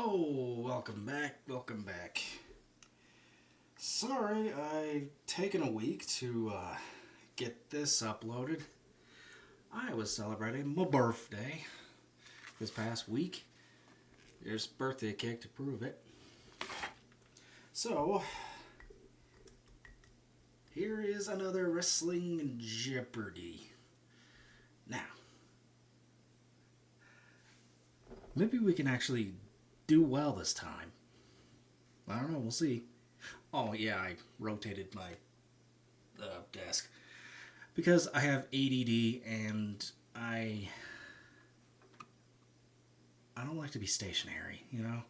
Oh, welcome back, welcome back. Sorry, I've taken a week to get this uploaded. I was celebrating my birthday this past week. There's birthday cake to prove it. So, here is another Wrestling Jeopardy! Now, maybe we can actually do well this time. I don't know, we'll see. Oh yeah, I rotated my desk because I have ADD and I don't like to be stationary, you know.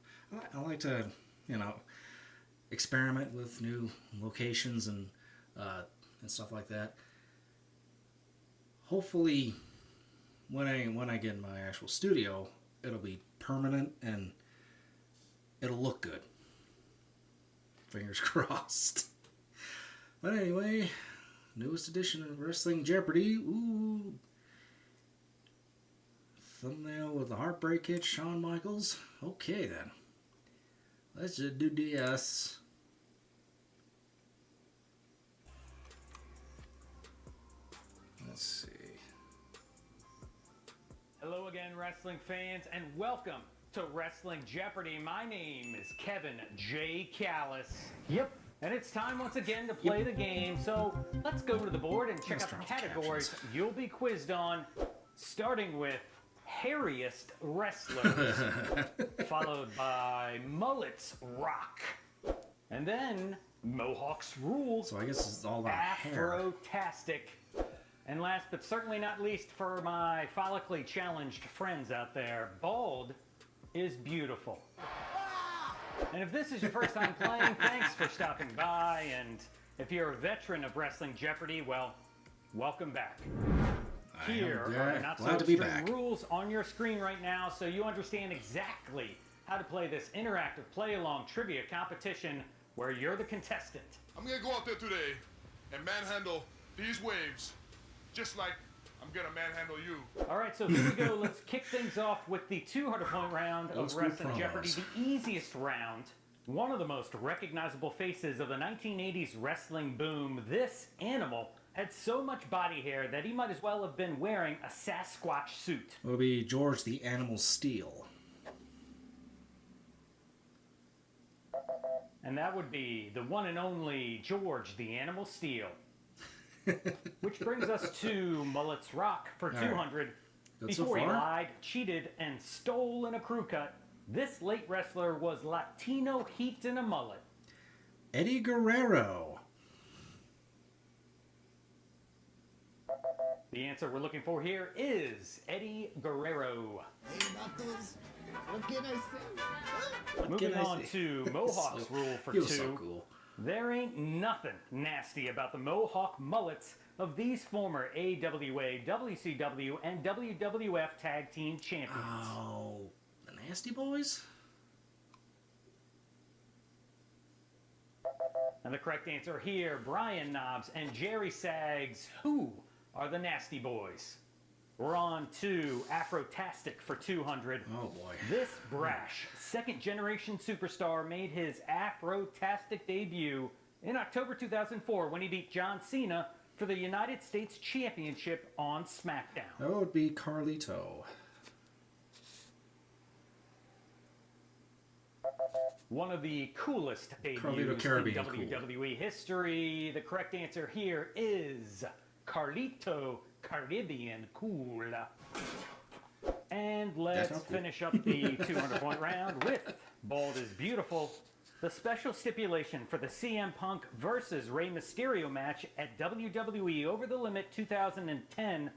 I like to, experiment with new locations and stuff like that. Hopefully, when I get in my actual studio, it'll be permanent and it'll look good. Fingers crossed. But anyway, newest edition of Wrestling Jeopardy! Ooh. Thumbnail with the Heartbreak Kid, Shawn Michaels. Okay then. Let's just do this. Let's see. Hello again, wrestling fans, and welcome to Wrestling Jeopardy! My name is Kevin J. Callis. Yep. And it's time once again to play the game. So let's go to the board and check out the categories you'll be quizzed on, starting with hairiest wrestlers, followed by mullets rock, and then Mohawks rule. So I guess it's all about hair. Afro-tastic. And last but certainly not least, for my follically challenged friends out there, bald is beautiful. And if this is your first time playing, thanks for stopping by. And if you're a veteran of Wrestling Jeopardy, well, welcome back. Here are the not-so-extreme rules on your screen right now, so you understand exactly how to play this interactive play-along trivia competition where you're the contestant. I'm gonna go out there today and manhandle these waves, just like I'm gonna manhandle you. All right, so here we go. Let's kick things off with the 200-point round of Wrestling Jeopardy, the easiest round. One of the most recognizable faces of the 1980s wrestling boom. This animal had so much body hair that he might as well have been wearing a Sasquatch suit. It would be George the Animal Steel. And that would be the one and only George the Animal Steel. Which brings us to Mullets Rock for 200. Before he lied, cheated, and stole in a crew cut, this late wrestler was Latino heaped in a mullet. Eddie Guerrero. The answer we're looking for here is Eddie Guerrero. Hey, Knuckles. What can I say? Moving on to Mohawks rule for 2. So cool. There ain't nothing nasty about the Mohawk mullets of these former AWA, WCW, and WWF Tag Team Champions. Oh, the Nasty Boys? And the correct answer here, Brian Knobbs and Jerry Sags. Who are the Nasty Boys? We're on to Afro-tastic for 200. Oh boy. This brash second-generation superstar made his Afro-tastic debut in October 2004 when he beat John Cena for the United States Championship on SmackDown. That would be Carlito. One of the coolest debuts in WWE history. The correct answer here is Carlito Caribbean Cool. And let's finish up the 200-point round with Bald is Beautiful. The special stipulation for the CM Punk versus Rey Mysterio match at WWE Over the Limit 2010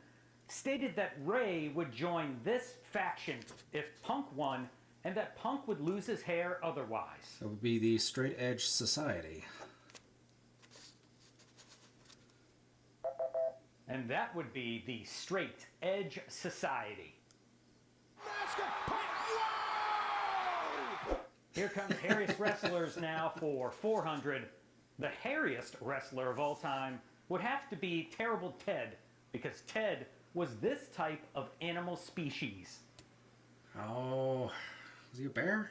stated that Rey would join this faction if Punk won, and that Punk would lose his hair otherwise. That would be the Straight Edge Society. And that would be the Straight Edge Society. Here comes hairiest wrestlers now for 400. The hairiest wrestler of all time would have to be Terrible Ted, because Ted was this type of animal species. Oh, was he a bear?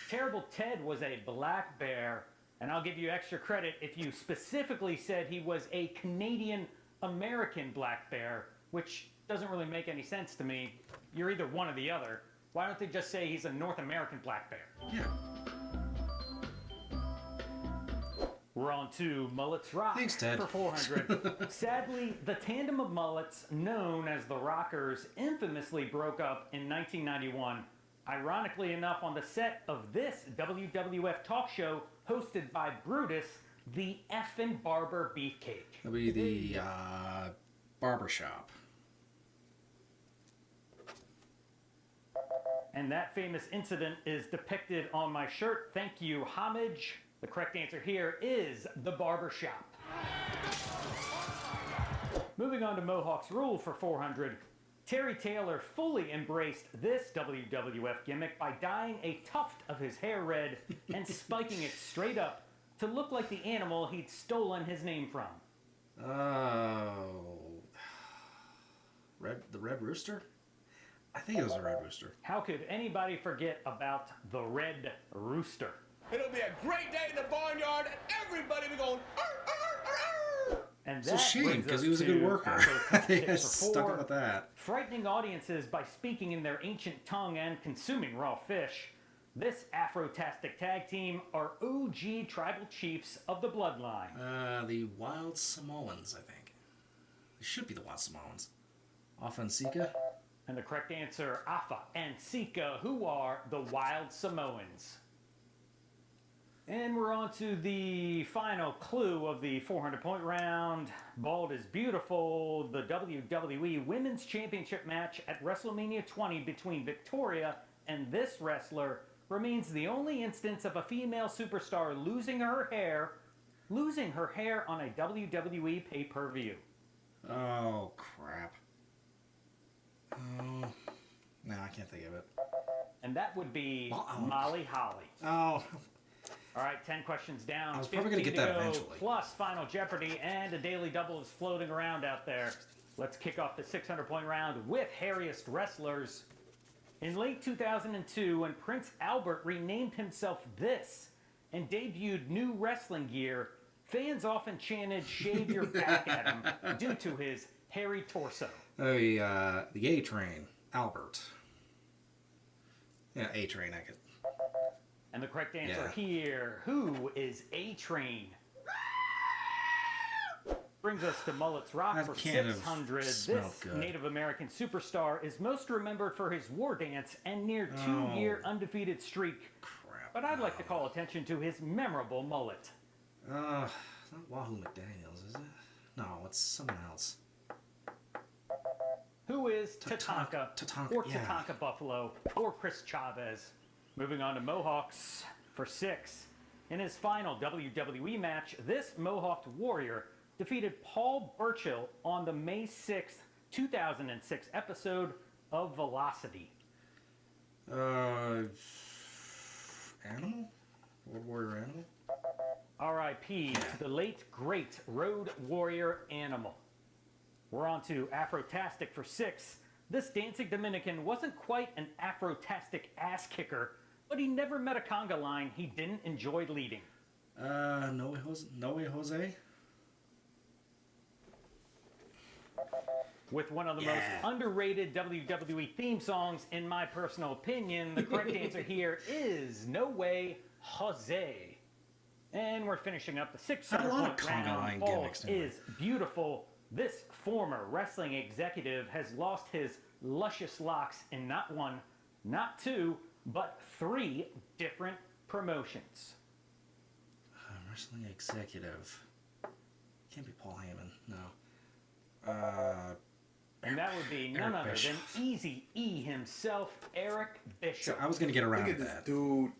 Terrible Ted was a black bear, and I'll give you extra credit if you specifically said he was a Canadian American black bear, which doesn't really make any sense to me. You're either one or the other. Why don't they just say he's a North American black bear? Yeah. We're on to Mullets Rock. Thanks, Ted. For 400. Sadly, the tandem of mullets, known as the Rockers, infamously broke up in 1991. Ironically enough, on the set of this WWF talk show hosted by Brutus, the effin' Barber Beefcake. That'll be the barbershop. And that famous incident is depicted on my shirt. Thank you, homage. The correct answer here is the barbershop. Moving on to Mohawk's Rule for 400. Terry Taylor fully embraced this WWF gimmick by dyeing a tuft of his hair red and spiking it straight up to look like the animal he'd stolen his name from. Oh. The Red Rooster? I think it was a Red Rooster. How could anybody forget about the Red Rooster? It'll be a great day in the barnyard, and everybody be going, "Arr, arr, arr, arr." And It's a that shame brings because us he was a good to worker. Afro They Tactics got for stuck 4. with that. Frightening audiences by speaking in their ancient tongue and consuming raw fish. This Afro-tastic tag team are OG tribal chiefs of the bloodline. The Wild Samoans, I think. They should be the Wild Samoans. Afa and Sika? And the correct answer, Afa and Sika, who are the Wild Samoans. And we're on to the final clue of the 400-point round. Bald is Beautiful, the WWE Women's Championship match at WrestleMania 20 between Victoria and this wrestler remains the only instance of a female superstar losing her hair on a WWE pay-per-view. Oh, crap. Oh, no, I can't think of it. And that would be Well, Molly Holly. Oh, All right, 10 questions down. I was probably gonna 50 get that to go, eventually. Plus Final Jeopardy and a daily double is floating around out there. Let's kick off the 600-point round with hairiest wrestlers. In late 2002, when Prince Albert renamed himself this and debuted new wrestling gear, fans often chanted "shave your back" at him due to his hairy torso. the A-Train, Albert. Yeah, A-Train, I could. And the correct answer Yeah. here, who is A-Train? Brings us to Mullets Rock That for can't have 600. smelled This good. Native American superstar is most remembered for his war dance and near Oh. two-year undefeated streak. Crap. But I'd like to call attention to his memorable mullet. It's not Wahoo McDaniels, is it? No, it's someone else. Who is Tatanka, Tatanka, or yeah. Tatanka Buffalo, or Chris Chavez. Moving on to Mohawks for 6. In his final WWE match, this Mohawked warrior defeated Paul Burchill on the May 6th, 2006 episode of Velocity. Animal? World Warrior Animal? R.I.P. to the late, great Road Warrior Animal. We're on to Afro-tastic for 6. This dancing Dominican wasn't quite an Afro-tastic ass kicker, but he never met a conga line he didn't enjoy leading. Noe Jose? With one of the Yeah. most underrated WWE theme songs, in my personal opinion, the correct answer here is No Way Jose. And we're finishing up the 600 Not a lot of point conga round. line Bald gimmicks, anyway. is Beautiful. This former wrestling executive has lost his luscious locks in not one, not two, but 3 different promotions. Wrestling executive. Can't be Paul Heyman, no. And that would be none Eric other Bischoff. than Easy E himself, Eric Bishop. I was going to get around Look to at this that. dude.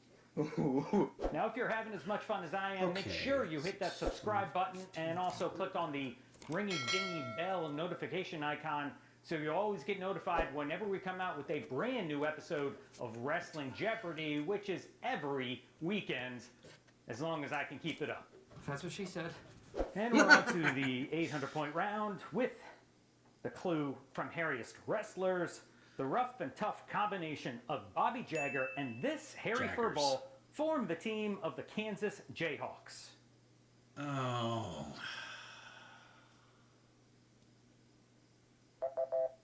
Now, if you're having as much fun as I am, make Okay. sure you hit that subscribe button and also click on the ringy-dingy bell notification icon so you always get notified whenever we come out with a brand new episode of Wrestling Jeopardy, which is every weekend, as long as I can keep it up. That's what she said. And we're on to the 800-point round with the clue from hairiest wrestlers. The rough and tough combination of Bobby Jagger and this hairy Jaggers. furball formed the team of the Kansas Jayhawks. Oh.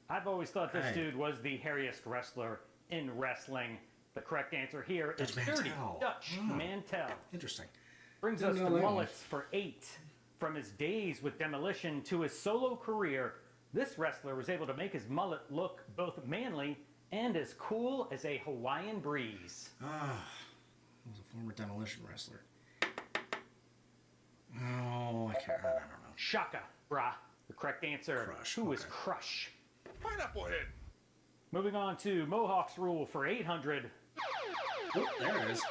I've always thought this Right. dude was the hairiest wrestler in wrestling. The correct answer here is Dutch Dirty Mantell. Dutch Hmm. Mantell. Interesting. Brings Didn't us know to that one. mullets for 8. From his days with Demolition to his solo career, this wrestler was able to make his mullet look both manly and as cool as a Hawaiian breeze. Ah. He was a former Demolition wrestler. Oh, I don't know. Shaka, brah. The correct answer. Crush, Who is okay. Crush? Pineapple Head. Moving on to Mohawk's Rule for 800. Oh, there it is.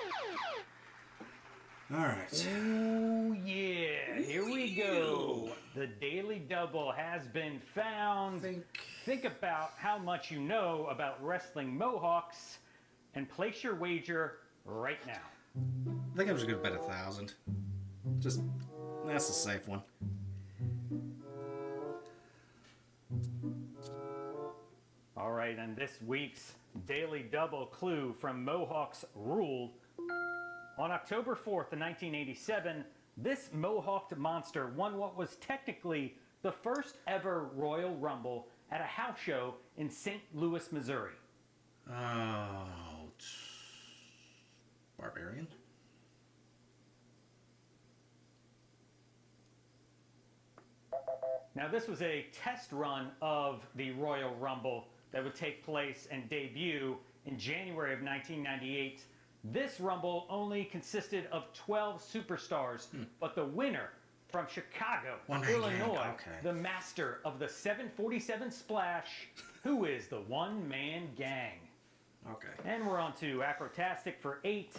All right. Oh yeah, here we go. The Daily Double has been found. Think about how much you know about wrestling Mohawks and place your wager right now. I think I was a good bet 1,000. Just, that's a safe one. All right, and this week's Daily Double clue from Mohawk's Rule. On October 4th of 1987, this Mohawked monster won what was technically the first ever Royal Rumble at a house show in St. Louis, Missouri. Oh. Barbarian? Now, this was a test run of the Royal Rumble that would take place and debut in January of 1998. This Rumble only consisted of 12 superstars, but the winner from Chicago, One man gang, Illinois, okay. the master of the 747 Splash, who is the one-man gang. Okay. And we're on to Afrotastic for 8.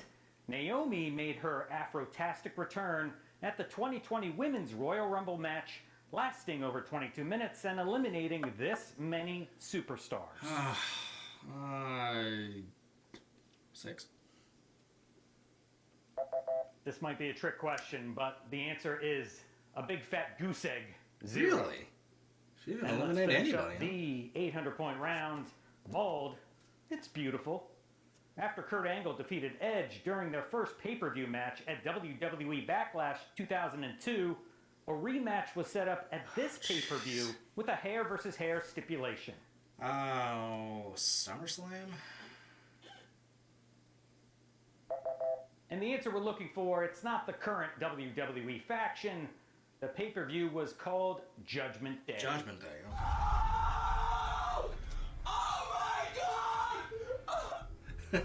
Naomi made her Afrotastic return at the 2020 Women's Royal Rumble match, lasting over 22 minutes and eliminating this many superstars. 6. This might be a trick question, but the answer is a big fat goose egg. 0. Really? She didn't And let's eliminate finish anybody. up the 800-point round. Bald, it's beautiful. After Kurt Angle defeated Edge during their first pay-per-view match at WWE Backlash 2002, a rematch was set up at this pay-per-view with a hair versus hair stipulation. Oh, SummerSlam? And the answer we're looking for, it's not the current WWE faction. The pay-per-view was called Judgment Day. Judgment Day. Okay.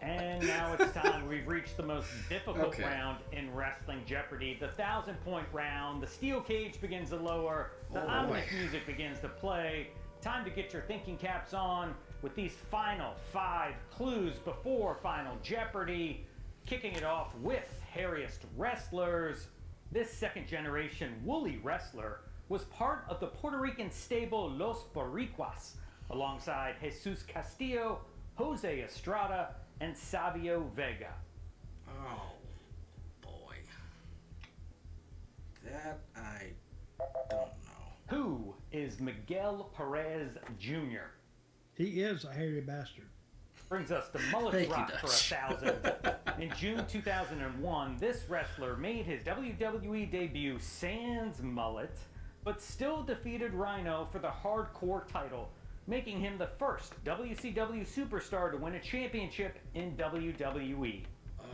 And now it's time. We've reached the most difficult Okay. round in Wrestling Jeopardy. The 1,000-point round. The steel cage begins to lower. The Oh, ominous boy. music begins to play. Time to get your thinking caps on with these final 5 clues before Final Jeopardy. Kicking it off with hairiest wrestlers. This second-generation woolly wrestler was part of the Puerto Rican stable Los Boricuas, alongside Jesus Castillo, Jose Estrada, and Savio Vega. Oh, boy. That I don't know. Who is Miguel Perez Jr.? He is a hairy bastard. Brings us to Mullet Thank you, Rock for Dutch. 1,000. In June 2001, this wrestler made his WWE debut sans mullet, but still defeated Rhino for the hardcore title, making him the first WCW superstar to win a championship in WWE.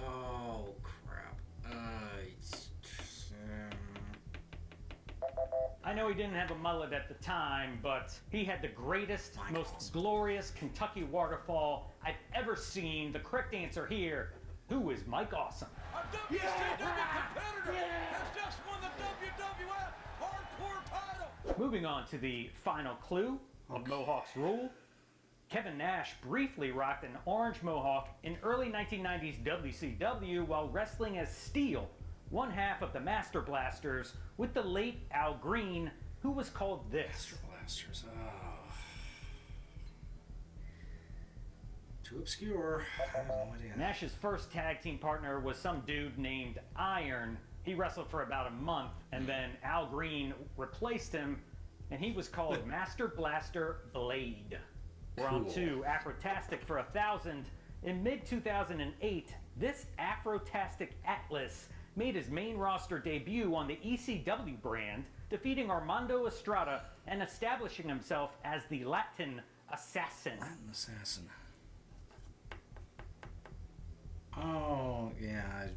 Oh, crap. I know he didn't have a mullet at the time, but he had the greatest, Mike most Awesome. glorious Kentucky waterfall I've ever seen. The correct answer here, who is Mike Awesome? A WCW competitor has just won the WWF Hardcore title. Moving on to the final clue of Mohawk's Rule. Kevin Nash briefly rocked an orange mohawk in early 1990s WCW while wrestling as Steel, one half of the Master Blasters, with the late Al Green, who was called this. Master Blasters. Oh. Too obscure. I have no idea. Nash's first tag team partner was some dude named Iron. He wrestled for about a month, and then Al Green replaced him and he was called Master Blaster Blade. We're on Cool. to Afrotastic for 1,000. In mid-2008, this Afrotastic Atlas made his main roster debut on the ECW brand, defeating Armando Estrada and establishing himself as the Latin Assassin. Latin Assassin. Oh, yeah.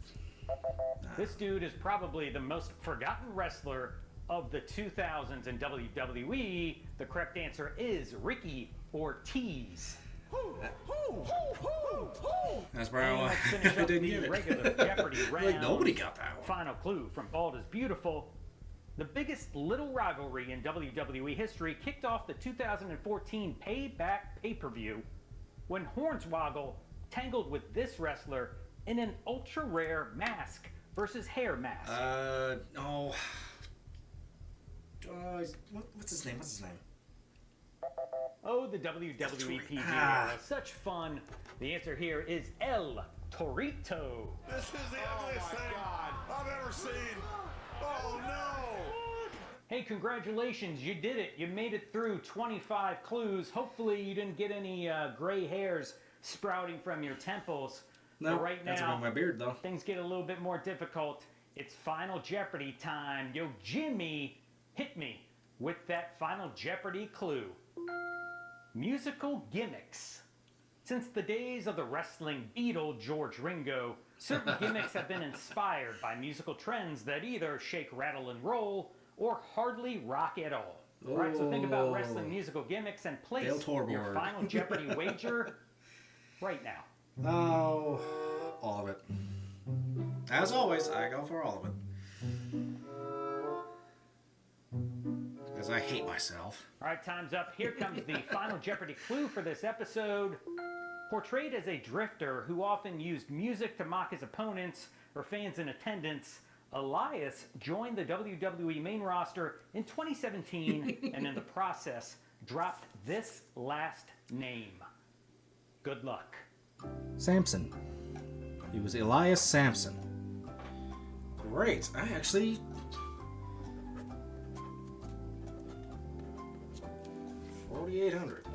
This dude is probably the most forgotten wrestler of the 2000s in WWE. The correct answer is Ricky Ortiz. That's probably And why let's finish I up didn't the get it. regular Jeopardy round. Like, nobody got that one. Final clue from Bald is Beautiful. The biggest little rivalry in WWE history kicked off the 2014 Payback pay-per-view when Hornswoggle tangled with this wrestler in an ultra-rare mask versus hair mask. What's his name? What's his name? Oh, the WWE PG Ah. era. Such fun. The answer here is El Torito. This is the ugliest thing I've ever seen. Oh no! Hey, congratulations, you did it. You made it through 25 clues. Hopefully you didn't get any gray hairs sprouting from your temples. No, But right that's now, about my beard, though. things get a little bit more difficult. It's Final Jeopardy time. Yo, Jimmy, hit me with that Final Jeopardy clue. Musical gimmicks. Since the days of the wrestling beetle George Ringo, certain gimmicks have been inspired by musical trends that either shake, rattle, and roll, or hardly rock at all. All right, so think about wrestling musical gimmicks and place Dale Torborg. your Final Jeopardy wager right now. Oh, all of it. As always, I go for all of it. Because I hate myself. All right, time's up. Here comes the Final Jeopardy clue for this episode. Portrayed as a drifter who often used music to mock his opponents or fans in attendance, Elias joined the WWE main roster in 2017 and in the process dropped this last name. Good luck. Samson. He was Elias Sampson. Great. I actually... 4,800.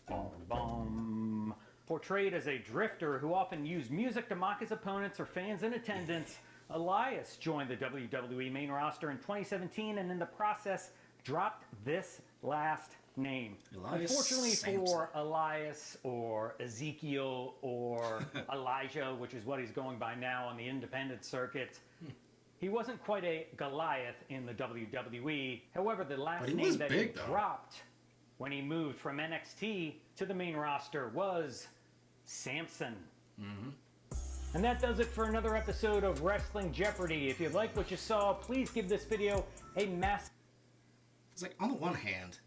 Bom, bom. Portrayed as a drifter who often used music to mock his opponents or fans in attendance, Elias joined the WWE main roster in 2017 and in the process dropped this last name. Elias Unfortunately Sampson. for Elias or Ezekiel or Elijah, which is what he's going by now on the independent circuit, he wasn't quite a Goliath in the WWE. However, the last But he name was that big, he though. dropped when he moved from NXT to the main roster was Samson. And that does it for another episode of Wrestling Jeopardy. If you like what you saw, please give this video a massive... It's like, on the one hand,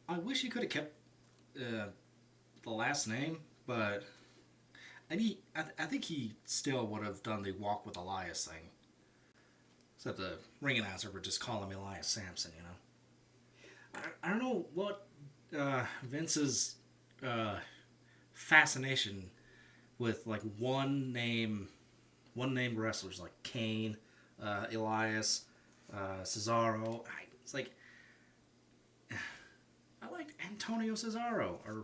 I wish he could have kept the last name, but I think he still would have done the Walk with Elias thing. Except the ring announcer would just call him Elias Sampson, you know? I don't know what Vince's fascination with like one name wrestlers like Kane, Elias, Cesaro. It's like I like Antonio Cesaro or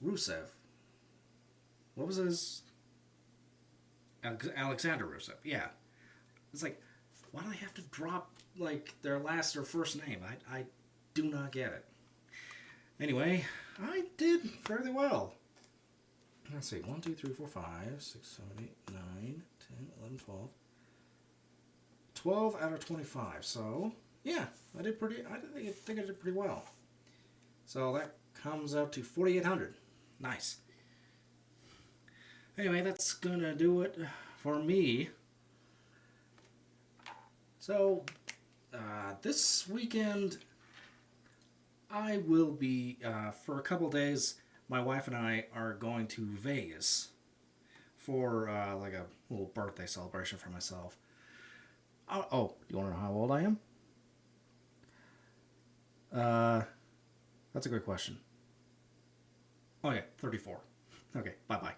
Rusev. What was his? Alexander Rusev. Yeah, it's like, why do they have to drop like their last or first name? I do not get it. Anyway, I did fairly well. Let's see, 1, 2, 3, 4, 5, 6, 7, 8, 9, 10, 11, 12. 12 out of 25. So, yeah, I think I did pretty well. So that comes up to 4,800. Nice. Anyway, that's gonna do it for me. So, this weekend, I will be, for a couple days, my wife and I are going to Vegas for like a little birthday celebration for myself. Oh, you want to know how old I am? That's a good question. Oh yeah, 34. Okay, bye-bye.